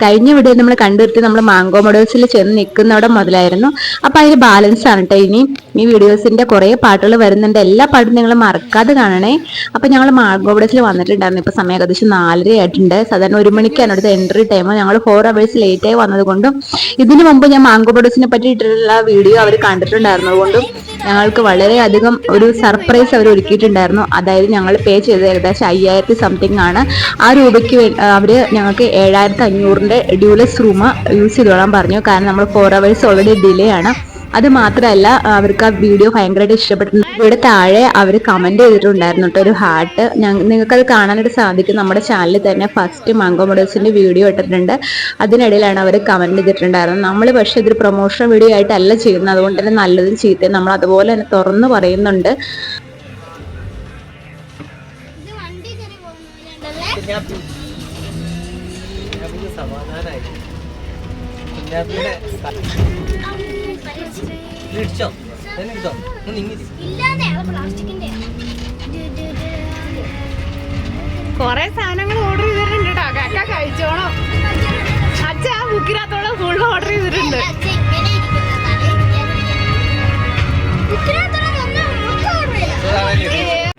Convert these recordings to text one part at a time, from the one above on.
കഴിഞ്ഞ വീഡിയോ നമ്മൾ കണ്ടുവരുത്തി നമ്മൾ മാംഗോ മോഡൽസിൽ ചെന്ന് നിൽക്കുന്നവിടെ മുതലായിരുന്നു. അപ്പൊ അതിന് ബാലൻസ് ആണ് കേട്ടോ. ഇനി ഈ വീഡിയോസിന്റെ കുറെ പാട്ടുകൾ വരുന്നുണ്ട്. എല്ലാ പാട്ടും നിങ്ങൾ മറക്കാതെ കാണണേ. അപ്പൊ ഞങ്ങൾ മാംഗോ മോഡൽസിൽ വന്നിട്ടുണ്ടായിരുന്നു. ഇപ്പൊ സമയം ഏകദേശം 4:30 ആയിട്ടുണ്ട്. സാധാരണ 1 മണിക്കാണ് അടുത്ത എൻട്രി ടൈം. ഞങ്ങൾ 4 hours ലേറ്റ് ആയി വന്നത് കൊണ്ടും ഇതിനു മുമ്പ് ഞാൻ മാംഗോ മോഡൽസിനെ പറ്റി ഇട്ടിട്ടുള്ള വീഡിയോ അവർ കണ്ടിട്ടുണ്ടായിരുന്നത് കൊണ്ടും ഞങ്ങൾക്ക് വളരെയധികം ഒരു സർപ്രൈസ് അവർ ഒരുക്കിയിട്ടുണ്ടായിരുന്നു. അതായത് ഞങ്ങൾ പേ ചെയ്തത് ഏകദേശം 5000 സംതിങ് ആണ്. ആ രൂപയ്ക്ക് അവര് ഞങ്ങൾക്ക് 7500-ന്റെ ഡ്യൂലക്സ് റൂം യൂസ് ചെയ്തോളാൻ പറഞ്ഞു. കാരണം നമ്മൾ 4 hours ഓൾറെഡി ഡിലേ ആണ്. അത് മാത്രമല്ല അവർക്ക് ആ വീഡിയോ ഭയങ്കരമായിട്ട് ഇഷ്ടപ്പെട്ടു. ഇവിടെ താഴെ അവർ കമന്റ് ചെയ്തിട്ടുണ്ടായിരുന്നു കേട്ടോ, ഒരു ഹാർട്ട്. നിങ്ങൾക്കത് കാണാനായിട്ട് സാധിക്കും. നമ്മുടെ ചാനലിൽ തന്നെ ഫസ്റ്റ് മാംഗോ മോഡൽസിന്റെ വീഡിയോ ഇട്ടിട്ടുണ്ട്. അതിനിടയിലാണ് അവർ കമന്റ് ചെയ്തിട്ടുണ്ടായിരുന്നത്. നമ്മൾ പക്ഷേ ഇതൊരു പ്രൊമോഷൻ വീഡിയോ ആയിട്ടല്ല ചെയ്യുന്നത്. അതുകൊണ്ട് തന്നെ നല്ലതും ചീത്തയും നമ്മൾ അതുപോലെ തന്നെ തുറന്നു പറയുന്നുണ്ട്. കൊറേ സാധനങ്ങൾ ഓർഡർ ചെയ്തിട്ടുണ്ട് കേട്ടോ. കാക്ക കഴിച്ചോണം. അച്ഛ ആ ബുക്കിനകത്തോളം ഫുൾ ഓർഡർ ചെയ്തിട്ടുണ്ട്.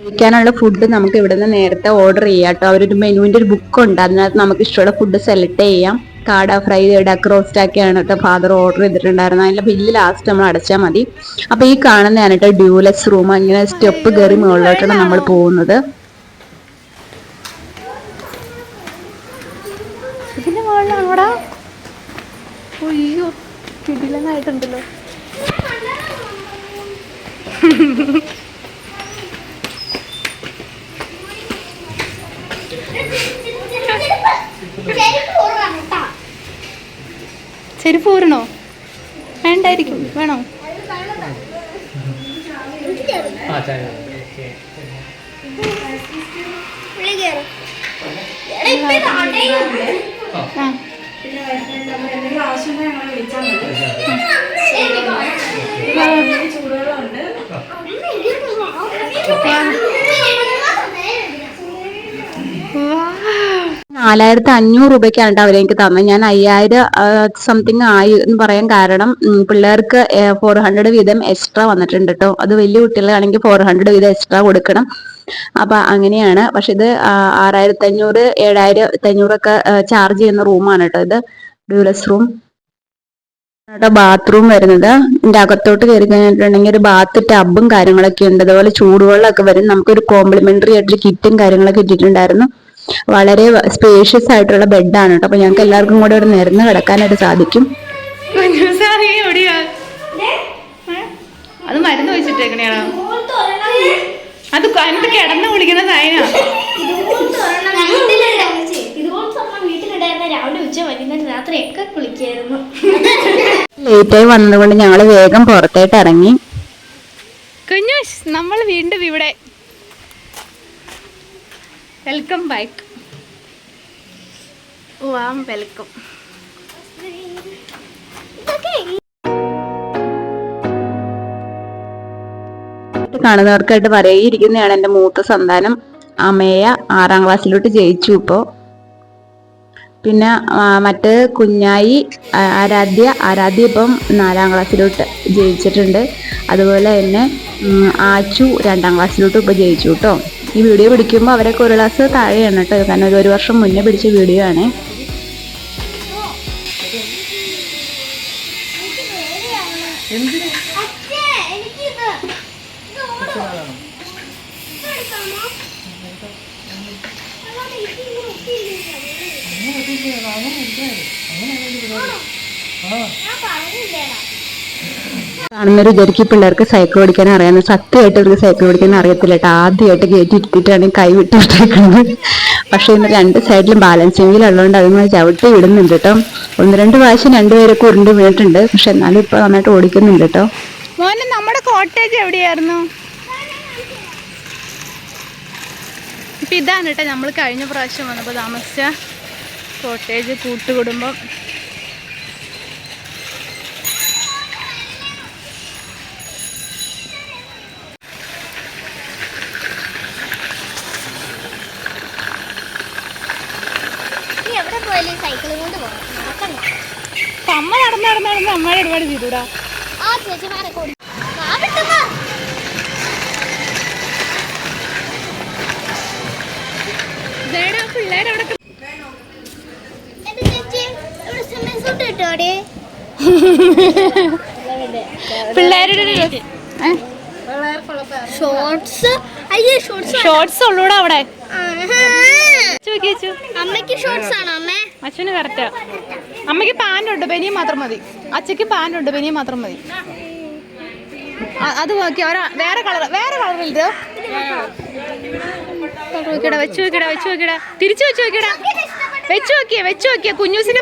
കഴിക്കാനുള്ള ഫുഡ് നമുക്ക് ഇവിടുന്ന് നേരത്തെ ഓർഡർ ചെയ്യാം കേട്ടോ. അവരൊരു മെനുവിന്റെ ഒരു ബുക്ക് ഉണ്ട്. അതിനകത്ത് നമുക്ക് ഇഷ്ടമുള്ള ഫുഡ് സെലക്ട് ചെയ്യാം. കാട ഫ്രൈ, ഡക്ക് റോസ്റ്റ് ഒക്കെയാണ് കേട്ടോ ഫാദർ ഓർഡർ ചെയ്തിട്ടുണ്ടായിരുന്നത്. അതിന്റെ ബില്ല് ലാസ്റ്റ് നമ്മൾ അടച്ചാൽ മതി. അപ്പൊ ഈ കാണുന്നതാണ് കേട്ടോ ഡ്യൂലക്സ് റൂം. ഇങ്ങനെ സ്റ്റെപ്പ് കയറി മുകളിലോട്ടാണ് നമ്മൾ പോകുന്നത്. ഇതിന്റെ മുകളിലാണോടാ? അയ്യോ കിടിലനായിട്ടുണ്ടല്ലോ. ചെരുപ്പ് ഊരണോ? വേണ്ടായിരിക്കും. വേണോ? രൂപയ്ക്കാണ് കേട്ടോ അവരെനിക്ക് തന്നത്. ഞാൻ 5000 സംതിങ് ആയി എന്ന് പറയാൻ കാരണം പിള്ളേർക്ക് 400 വീതം എക്സ്ട്രാ വന്നിട്ടുണ്ട് കേട്ടോ. അത് വലിയ കുട്ടികളാണെങ്കിൽ 400 വീതം എക്സ്ട്രാ കൊടുക്കണം. അപ്പൊ അങ്ങനെയാണ്. പക്ഷെ ഇത് 6500 7500 ഒക്കെ ചാർജ് ചെയ്യുന്ന റൂമാണ് കേട്ടോ. ഇത് ഡ്യൂലക്സ് റൂം കേട്ടോ. ബാത്റൂം വരുന്നത് ഇതിന്റെ അകത്തോട്ട് കയറി കഴിഞ്ഞിട്ടുണ്ടെങ്കിൽ ഒരു ബാത്ത് ടബും കാര്യങ്ങളൊക്കെ ഉണ്ട്. അതുപോലെ ചൂടുവെള്ളമൊക്കെ വരും. നമുക്കൊരു കോംപ്ലിമെന്ററി ആയിട്ടൊരു കിറ്റും കാര്യങ്ങളൊക്കെ ഇട്ടിട്ടുണ്ടായിരുന്നു. വളരെ സ്പേഷ്യസ് ആയിട്ടുള്ള ബെഡാണ് കേട്ടോ. അപ്പൊ ഞങ്ങൾക്ക് എല്ലാവർക്കും കൂടെ ഒരു നിരന്ന് കിടക്കാനായിട്ട് സാധിക്കും. അത് മരുന്ന് വെച്ചിട്ടേക്കണേണോ? അത് അതിനകത്ത് കിടന്ന് കുളിക്കുന്ന സാധന. ലേറ്റായി വന്നതുകൊണ്ട് ഞങ്ങൾ വേഗം പുറത്തേട്ട് ഇറങ്ങി. കുഞ്ഞൂസ്, നമ്മൾ വീണ്ടും ഇവിടെ. Welcome back. Warm welcome. കാണുന്നവർക്കായിട്ട് പറയിരിക്കുന്നതാണ് എൻ്റെ മൂത്ത സന്താനം അമേയ 6ാം ക്ലാസ്സിലോട്ട് ജയിച്ചു ഇപ്പോൾ. പിന്നെ മറ്റ് കുഞ്ഞായി ആരാധ്യ ഇപ്പം 4ാം ക്ലാസ്സിലോട്ട് ജയിച്ചിട്ടുണ്ട്. അതുപോലെ തന്നെ ആച്ചു 2ാം ക്ലാസ്സിലോട്ട് ഇപ്പോൾ ജയിച്ചു കേട്ടോ. ഈ വീഡിയോ പിടിക്കുമ്പോൾ അവരൊക്കെ ഒരു ക്ലാസ് താഴെയാണ് കേട്ടോ. കാരണം ഇത് 1 വർഷം മുന്നേ പിടിച്ച വീഡിയോ ആണ്. കാണുന്നൊരു വിചാരിക്കും പിള്ളേർക്ക് സൈക്കിൾ ഓടിക്കാൻ അറിയാമെന്ന്. സത്യമായിട്ട് അവർക്ക് സൈക്കിൾ ഓടിക്കാൻ അറിയത്തില്ല കേട്ടോ. ആദ്യമായിട്ട് കയറ്റി ഇരുത്തിയിട്ടാണ് കൈ വിട്ടിട്ടേക്കുന്നത്. പക്ഷെ ഇന്ന് 2 സൈഡിലും ബാലൻസിംഗ് വീൽ ഉള്ളതുകൊണ്ട് അതിന് ചവിട്ടി വിടുന്നുണ്ട് കേട്ടോ. 1-2 പ്രാവശ്യം 2 പേരൊക്കെ ഉരുണ്ട് വീണിട്ടുണ്ട്. പക്ഷെ എന്നാലും ഇപ്പൊ നന്നായിട്ട് ഓടിക്കുന്നുണ്ട് കേട്ടോ. മോനെ, നമ്മുടെ കോട്ടേജ് എവിടെയായിരുന്നു? ഇപ്പൊ ഇതാണ് കേട്ടോ നമ്മൾ കഴിഞ്ഞ പ്രാവശ്യം വന്നപ്പോൾ താമസിച്ച കോട്ടേജ്, കൂട്ടുകുടുംബം. സൈക്കിളും കൊണ്ട് പോകാം. അമ്മ നടന്ന് അമ്മയുടെ ഒരുപാട് ചെയ്തൂടാ. ആ ചേച്ചിമാരെ കൂടി പിള്ളേരവിടെ പിള്ളേരുടെ ഷോർട്സ് ഉള്ളൂടാ അവിടെ. അമ്മയ്ക്ക് ഷോർട്സ് ആണോ അമ്മേ? അച്ഛന് കറക്റ്റാ. അമ്മയ്ക്ക് പാൻ്റ് ഉണ്ട്, ബനിയും മാത്രം മതി. അച്ഛക്ക് പാൻ്റ് ഉണ്ട്, ബനിയും മാത്രം മതി. അത് നോക്കി വേറെ കളറില്ല. വെച്ച് നോക്കിയടാ തിരിച്ചു വെച്ച് നോക്കിയടാ. വെച്ച് നോക്കിയ കുഞ്ഞൂസിന്റെ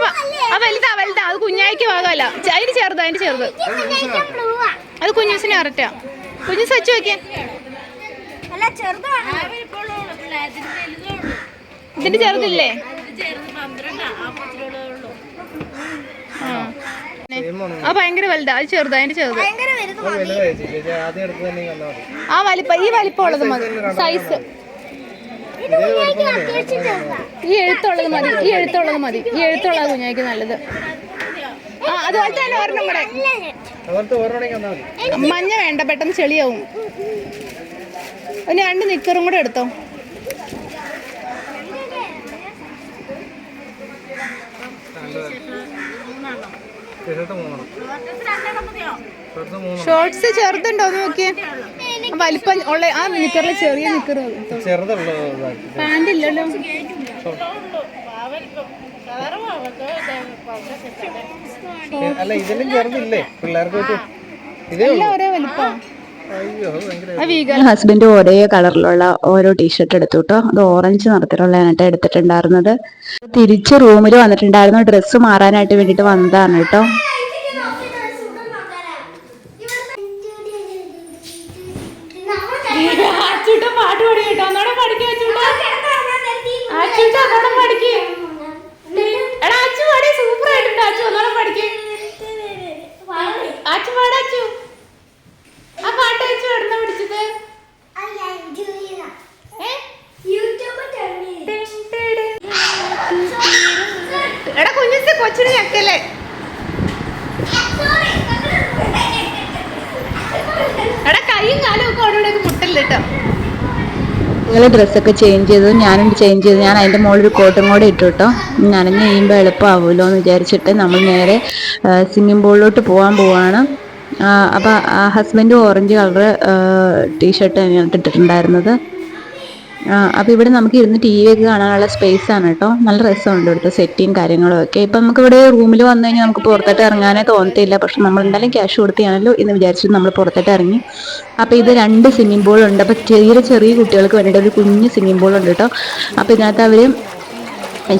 വലുതാ. അത് കുഞ്ഞായിക്ക് ഭാഗമല്ല, അതിന് ചെറുത്. അത് കുഞ്ഞൂസിന് കറക്റ്റാ. കുഞ്ഞൂസ് വെച്ച് നോക്കിയേ. ഇതിന്റെ ചെറുതില്ലേ? ആ ഭയങ്കര വലുതാ. അത് ചെറുതാ, അതിന്റെ ചെറുത്. ആ വലിപ്പം, ഈ വലിപ്പം ഉള്ളത് മതി. സൈസ് ഈ എഴുത്തുള്ളത് മതി. ഈ എഴുത്തുള്ളത് കുഞ്ഞായിക്ക് നല്ലത്. ആ അതുപോലത്തെ തന്നെ ഒരെണ്ണം കൂടെ. മഞ്ഞ വേണ്ട, പെട്ടെന്ന് ചെളിയാവും. പിന്നെ 2 നിക്കറും കൂടെ എടുത്തോ. ഷോർട്സ് ചെറുതുണ്ടോ നോക്കിയേ. വലിപ്പം ഉള്ള ആ നിക്കറിൽ ചെറിയ നിക്കർ പാന്റ് ഇല്ലല്ലോ. എല്ലാം ഒരേ വലിപ്പം. ഹസ്ബൻഡ് ഒരേ കളറിലുള്ള ഓരോ ടീഷർട്ട് എടുത്തു കേട്ടോ. അത് ഓറഞ്ച് നിറത്തിലുള്ളതായിട്ട് എടുത്തിട്ടുണ്ടായിരുന്നത്. തിരിച്ച് റൂമിൽ വന്നിട്ടുണ്ടായിരുന്നു. ഡ്രസ്സ് മാറാനായിട്ട് വേണ്ടിയിട്ട് വന്നതാണ് കേട്ടോ. പാട്ട് പാടി കേട്ടോ. ഒന്നോടെ പഠിക്കും. സൂപ്പർ ആയിട്ടുണ്ട്. അച്ചു ഒന്നോടെ പഠിക്കും. അച്ചു പാടാച്ചു. ആ പാട്ട് വെച്ചു എവിടുന്ന പിടിച്ചത്? എടാ കുഞ്ഞിന്റെ കൊച്ചിന് ഞെക്കല്ലേ. എടാ കൈയും കാലും ഒക്കെ അവിടെ മുട്ടല്ല കേട്ടോ. നിങ്ങൾ ഡ്രസ്സൊക്കെ ചേഞ്ച് ചെയ്തു, ഞാനും ചേഞ്ച് ചെയ്തു. ഞാൻ അതിൻ്റെ മുകളിൽ ഒരു കോട്ടും കൂടെ ഇട്ടു കേട്ടോ. നനഞ്ഞ് കഴിയുമ്പോൾ എളുപ്പമാവുമല്ലോ എന്ന് വിചാരിച്ചിട്ട് നമ്മൾ നേരെ സ്വിമ്മിംഗ് പൂളിലോട്ട് പോവാണ്. അപ്പോൾ ഹസ്ബൻഡ് ഓറഞ്ച് കളർ ടീഷർട്ട് തന്നെയാണ് ഇട്ടിട്ടുണ്ടായിരുന്നത്. അപ്പോൾ ഇവിടെ നമുക്ക് ഇരുന്ന് ടി വി ഒക്കെ കാണാനുള്ള സ്പേസ് ആണ് കേട്ടോ. നല്ല രസമുണ്ട് ഇവിടുത്തെ സെറ്റിയും കാര്യങ്ങളും ഒക്കെ. ഇപ്പം നമുക്കിവിടെ റൂമിൽ വന്നു കഴിഞ്ഞാൽ നമുക്ക് പുറത്തോട്ട് ഇറങ്ങാനേ തോന്നത്തില്ല. പക്ഷെ നമ്മൾ എന്തായാലും ക്യാഷ് കൊടുത്തിയാണല്ലോ എന്ന് വിചാരിച്ചിട്ട് നമ്മൾ പുറത്തോട്ട് ഇറങ്ങി. അപ്പോൾ ഇത് 2 സ്വിമ്മിംഗ് പൂളുണ്ട്. അപ്പോൾ ചെറിയ കുട്ടികൾക്ക് വേണ്ടിയിട്ട് ഒരു കുഞ്ഞ് സ്വിമ്മിംഗ് പൂളുണ്ട് കേട്ടോ. അപ്പോൾ ഇതിനകത്ത് അവർ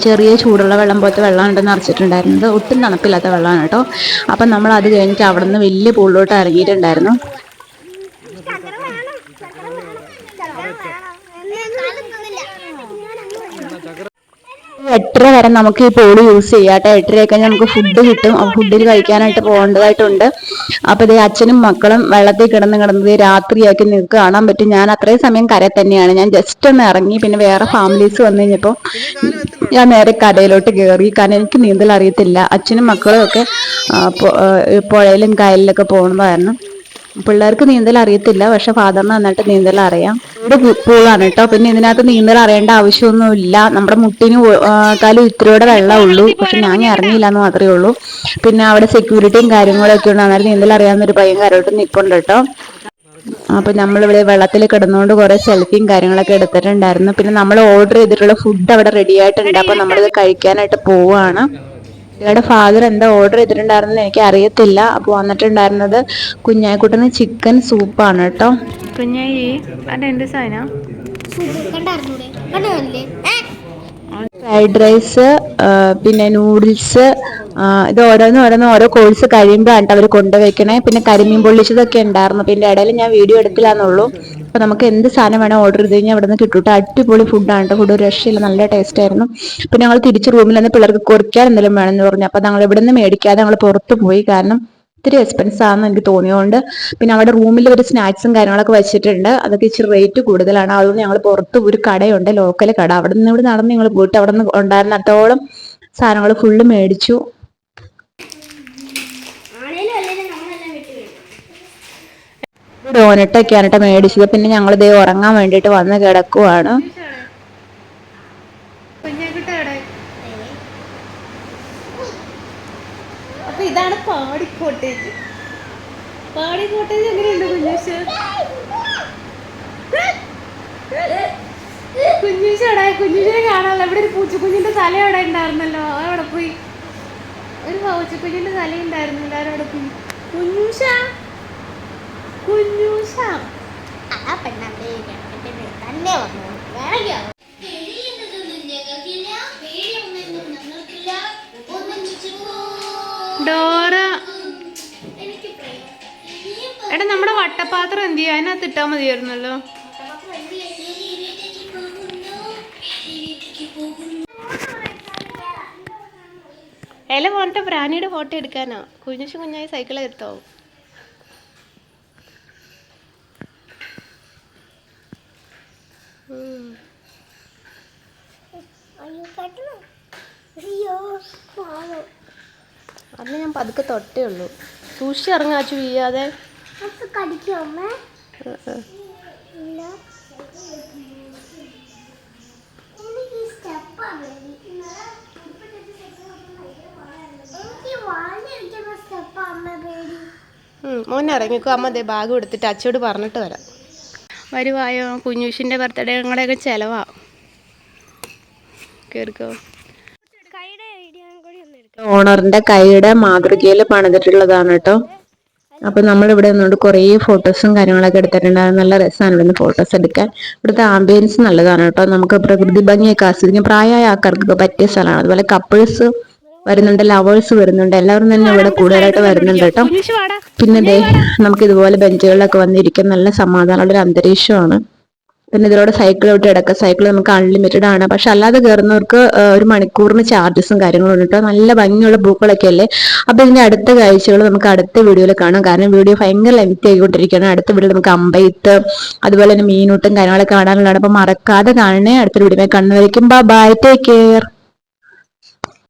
ചെറിയ ചൂടുള്ള വെള്ളം പോലത്തെ വെള്ളമാണ് ഉണ്ടെന്ന് നിറച്ചിട്ടുണ്ടായിരുന്നത്. ഒട്ടും തണുപ്പില്ലാത്ത വെള്ളമാണ് കേട്ടോ. അപ്പം നമ്മൾ അത് കഴിഞ്ഞിട്ട് അവിടെ നിന്ന് വലിയ പൂളിലോട്ട് ഇറങ്ങിയിട്ടുണ്ടായിരുന്നു. എട്ടര വരെ നമുക്ക് ഈ പൂള് യൂസ് ചെയ്യാം കേട്ടോ. 8:30 കഴിഞ്ഞാൽ നമുക്ക് ഫുഡ് കിട്ടും. ആ ഫുഡിൽ കഴിക്കാനായിട്ട് പോകേണ്ടതായിട്ടുണ്ട്. അപ്പോൾ ഇതേ അച്ഛനും മക്കളും വെള്ളത്തിൽ കിടന്ന് രാത്രിയാക്കി നിങ്ങൾക്ക് കാണാൻ പറ്റും. ഞാൻ അത്രയും സമയം കരയിൽ തന്നെയാണ്. ഞാൻ ജസ്റ്റ് ഒന്ന് ഇറങ്ങി. പിന്നെ വേറെ ഫാമിലീസ് വന്നു കഴിഞ്ഞപ്പോൾ ഞാൻ നേരെ കരയിലോട്ട് കയറി. കാരണം എനിക്ക് നീന്തൽ അറിയത്തില്ല. അച്ഛനും മക്കളും ഒക്കെ പുഴയിലും കായലിലൊക്കെ പോകുന്നതായിരുന്നു. പിള്ളേർക്ക് നീന്തൽ അറിയത്തില്ല, പക്ഷെ ഫാദറിന് നന്നായിട്ട് നീന്തൽ അറിയാം. ഇവിടെ പൂളാണ് കേട്ടോ. പിന്നെ ഇതിനകത്ത് നീന്തൽ അറിയേണ്ട ആവശ്യമൊന്നുമില്ല. നമ്മുടെ മുട്ടിന് കാലും ഇത്രയോടെ വെള്ളമുള്ളൂ. പക്ഷെ ഞാൻ ഇറങ്ങിയില്ല എന്ന് മാത്രമേ ഉള്ളൂ. പിന്നെ അവിടെ സെക്യൂരിറ്റിയും കാര്യങ്ങളൊക്കെ ഉണ്ട്. അന്നേരം നീന്തൽ അറിയാവുന്നൊരു പയ്യൻ കരോട്ട് നിൽപ്പുണ്ട് കേട്ടോ. അപ്പൊ നമ്മളിവിടെ വെള്ളത്തിൽ കിടന്നുകൊണ്ട് കുറെ സെൽഫിയും കാര്യങ്ങളൊക്കെ എടുത്തിട്ടുണ്ടായിരുന്നു. പിന്നെ നമ്മൾ ഓർഡർ ചെയ്തിട്ടുള്ള ഫുഡ് അവിടെ റെഡി ആയിട്ടുണ്ട്. അപ്പൊ നമ്മളിത് കഴിക്കാനായിട്ട് പോവാണ്. ഇവിടെ ഫാദർ എന്താ ഓർഡർ ചെയ്തിട്ടുണ്ടായിരുന്നെന്ന് എനിക്ക് അറിയത്തില്ല. അപ്പോൾ വന്നിട്ടുണ്ടായിരുന്നത് കുഞ്ഞായിക്കുട്ടന് ചിക്കൻ സൂപ്പാണ് കേട്ടോ. കുഞ്ഞായി അതെന്ത് സാധനം? ഫ്രൈഡ് റൈസ്, പിന്നെ നൂഡിൽസ്, ഇത് ഓരോ കോഴ്സ് കഴിയുമ്പോഴാണ് അവർ കൊണ്ടുവയ്ക്കണേ. പിന്നെ കരിമീൻ പൊള്ളിച്ചതൊക്കെ ഉണ്ടായിരുന്നു. പിന്നെ ഇടയിൽ ഞാൻ വീഡിയോ എടുത്തില്ലാന്നുള്ളൂ. അപ്പോൾ നമുക്ക് എന്ത് സാധനം വേണം ഓർഡർ ചെയ്ത് കഴിഞ്ഞാൽ അവിടെ നിന്ന് കിട്ടും. അടിപൊളി ഫുഡാണ് കേട്ടോ. ഫുഡ് ഒരു രക്ഷയില്ല, നല്ല ടേസ്റ്റ് ആയിരുന്നു. പിന്നെ ഞങ്ങൾ തിരിച്ച് റൂമിൽ നിന്ന് പിള്ളേർക്ക് കുറിക്കാൻ എന്തെങ്കിലും വേണമെന്ന് പറഞ്ഞു. അപ്പോൾ ഞങ്ങൾ ഇവിടെ നിന്ന് മേടിക്കാതെ ഞങ്ങൾ പുറത്ത് പോയി. കാരണം ഇത്തിരി എക്സ്പെൻസ് ആണെന്ന് എനിക്ക് തോന്നിയതുകൊണ്ട്. പിന്നെ അവിടെ റൂമിൽ ഒരു സ്നാക്സും കാര്യങ്ങളൊക്കെ വെച്ചിട്ടുണ്ട്. അതൊക്കെ ഇച്ചിരി റേറ്റ് കൂടുതലാണ്. അതുകൊണ്ട് ഞങ്ങൾ പുറത്ത് ഒരു കടയുണ്ട്, ലോക്കൽ കട. അവിടെ നിന്ന് ഇവിടെ നടന്ന് ഞങ്ങൾ പോയിട്ട് അവിടെ നിന്ന് ഉണ്ടായിരുന്നിടത്തോളം സാധനങ്ങൾ ഫുള്ള് മേടിച്ചു. ഡോനറ്റൊക്കെയാണ് കേട്ടോ മേടിച്ചത്. പിന്നെ ഞങ്ങൾ ഇതേ ഉറങ്ങാൻ വേണ്ടിയിട്ട് വന്ന് കിടക്കുവാണ്. അപ്പൊ ഇതാണ് പാടി കോട്ടേജ്. പാടി കോട്ടേജ് എങ്ങനെയുണ്ട് കുഞ്ഞൂസ്? കുഞ്ഞൂശോടെ കുഞ്ഞൂശിനെ കാണാനല്ലോ. ഇവിടെ ഒരു പൂച്ചക്കുഞ്ഞിന്റെ തല അവിടെ ഉണ്ടായിരുന്നല്ലോ, അവിടെ പോയി. ഒരു പൂച്ചക്കുഞ്ഞിന്റെ തല ഉണ്ടായിരുന്നില്ല, അവിടെ പോയി. കുഞ്ഞൂശ കുഞ്ഞൂശ ഡോറ. എടാ നമ്മുടെ വട്ടപാത്രം എന്ത് ചെയ്യാ? അതിനകത്ത് ഇട്ടാ മതിയായിരുന്നല്ലോ. എല പോലത്തെ പ്രാണിയുടെ ഫോട്ടോ എടുക്കാനോ? കുഞ്ഞുശു കുഞ്ഞായി സൈക്കിൾ എടുത്തോ? അന്ന് ഞാൻ പതുക്കെ തൊട്ടേ ഉള്ളൂ. സൂക്ഷിച്ച് ഇറങ്ങാച്ചു വീയാതെ. മോനെ ഇറങ്ങിക്കോ, അമ്മ ദേ ബാഗ് കൊടുത്തിട്ട് അച്ചോട് പറഞ്ഞിട്ട് വരാം. വരുവായോ? കുഞ്ഞൂഷിൻ്റെ ബർത്ത്ഡേ ഞങ്ങളുടെയൊക്കെ ചിലവാ. കേറിക്കോ. ഓണറിന്റെ കൈയുടെ മാതൃകയിൽ പണിതിട്ടുള്ളതാണ് കേട്ടോ. അപ്പൊ നമ്മളിവിടെ നിന്നുകൊണ്ട് കുറേ ഫോട്ടോസും കാര്യങ്ങളൊക്കെ എടുത്തിട്ടുണ്ടായിരുന്നു. നല്ല രസമാണ് ഇവിടുന്ന് ഫോട്ടോസ് എടുക്കാൻ. ഇവിടുത്തെ ആംബിയൻസ് നല്ലതാണ് കേട്ടോ. നമുക്ക് പ്രകൃതി ഭംഗിയൊക്കെ ആസ്വദിക്കാൻ പ്രായമായ ആൾക്കാർക്കൊക്കെ പറ്റിയ സ്ഥലമാണ്. അതുപോലെ കപ്പിൾസ് വരുന്നുണ്ട്, ലവേഴ്സ് വരുന്നുണ്ട്, എല്ലാവരും തന്നെ ഇവിടെ കൂടുതലായിട്ട് വരുന്നുണ്ട് കേട്ടോ. പിന്നെ ദേ നമുക്ക് ഇതുപോലെ ബെഞ്ചുകളിലൊക്കെ വന്നിരിക്കാൻ നല്ല സമാധാനമുള്ള ഒരു അന്തരീക്ഷമാണ്. പിന്നെ ഇതിലൂടെ സൈക്കിൾ വിട്ട് കിടക്കുക. സൈക്കിൾ നമുക്ക് അൺലിമിറ്റഡ് ആണ്. പക്ഷെ അല്ലാതെ കയറുന്നവർക്ക് ഒരു മണിക്കൂറിന് ചാർജസും കാര്യങ്ങളും ഉണ്ട് കേട്ടോ. നല്ല ഭംഗിയുള്ള പൂക്കളൊക്കെ അല്ലേ. അപ്പൊ ഇതിന്റെ അടുത്ത കാഴ്ചകൾ നമുക്ക് അടുത്ത വീഡിയോയിൽ കാണാം. കാരണം വീഡിയോ ഭയങ്കര ലെങ്ത് ആയിക്കൊണ്ടിരിക്കുകയാണ്. അടുത്ത വീഡിയോ നമുക്ക് അമ്പയത്ത് അതുപോലെ തന്നെ മീനൂട്ടും കാര്യങ്ങളൊക്കെ കാണാനുള്ളതാണ്. അപ്പൊ മറക്കാതെ കാണണേ. അടുത്ത വീഡിയോ കാണുന്നവരേക്കും ബൈ, ടേക്ക് കെയർ.